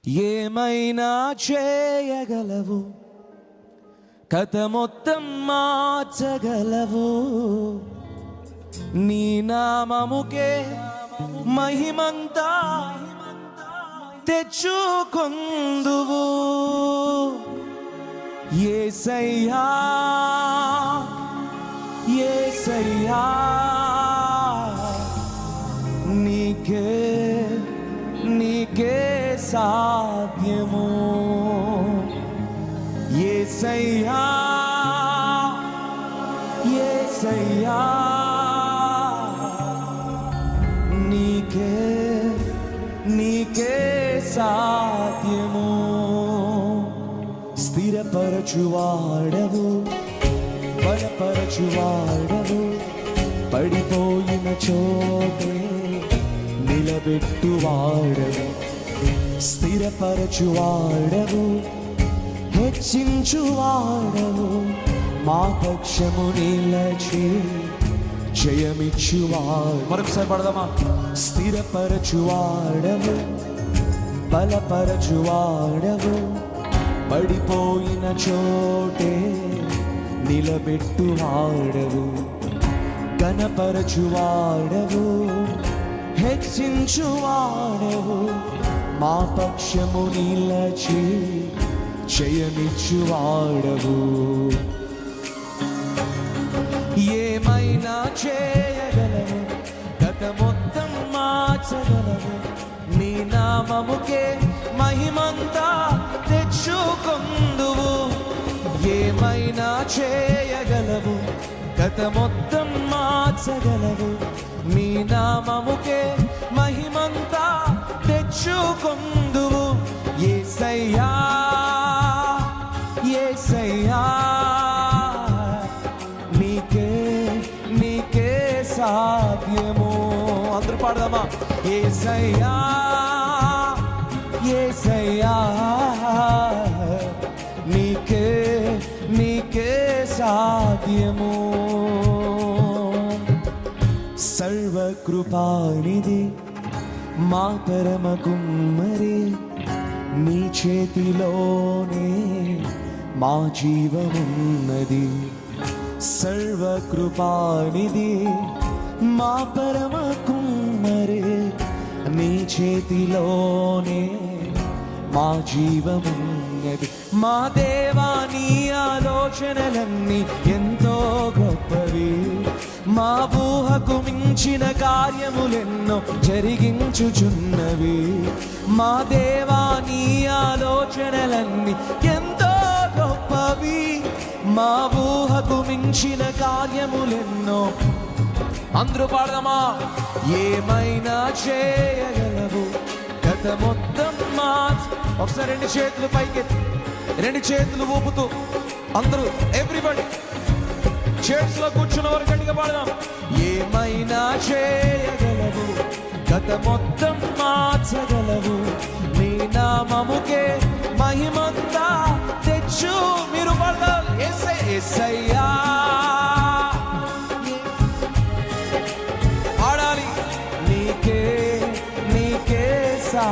ఏమైనా చేయగలవు, కథ మొత్తం మార్చగలవు. నీ నామముకే మహిమంతా తెచ్చుకొందువు. యేసయ్యా యేసయ్యా, నీకే నీకే సాధ్యము. యేసయ్యా యేసయ్యా, నీకే నీకే సాధ్యము. స్థిరపరచువాడవు, బలపరచువాడవు, పడిపోయిన చోటే నిలబెట్టువాడవు. స్థిరపరచువాడవు, హెచ్చించువాడవు, మా పక్షము నిలచి జయమిచ్చువాడు. మరొకసారి పడదామా? స్థిరపరచువాడవు, బలపరచువాడవు, పడిపోయిన చోటే నిలబెట్టువాడవు. ఘనపరచువాడవు, హెచ్చించువాడవు, మా పక్షము నిలచి జయమిచ్చువాడవు. ఏమైనా చేయగలవు, కథ మొత్తం మార్చగలవు. నీ నామముకే మహిమంతా తెచ్చుకొందువు. ఏమైనా చేయగలవు, కథ మొత్తం మార్చగలవు. నీ నామముకే మహిమంతా తెచ్చుకొందువు. యేసయ్యా యేసయ్యా, నీకే నీకే సాధ్యము. అందరూ పాడదామా? యేసయ్యా యేసయ్యా, నీకే నీకే సాధ్యము. సర్వకృపానిధి మా పరమ కుమ్మరి, నీ చేతిలోనే మా జీవమున్నది. సర్వకృపానిధి మా పరమ కుమ్మరి, నీ చేతిలోనే మా జీవమున్నది. మా దేవా, నీ ఆలోచనలన్నీ ఎంతో గొప్పవి. మా ఊహకు మించిన కార్యములెన్నో జరిగించుచున్నవి. మా దేవా, నీ ఆలోచనలన్నీ ఎంతో గొప్పవి. మా ఊహకు మించిన కార్యములెన్నో. అందరూ పాడదామా? ఏమైనా చేయగలవు, కథ మొత్తం మార్చు. ఒకసారి రెండు చేతులు పైకి, రెండు చేతులు ఊపుతూ అందరూ, ఎవ్రీబడి చైర్స్ లో కూర్చున్న వారు గట్టిగా పాడదాం. ఏమైనా చేయగలవు, కథ మొత్తం మార్చగలవు. నీ నామముకే మహిమంతా తెచ్చు. మీరు పాడదాం. యేసయ్యా పాడాలి. నీకే నీకే సా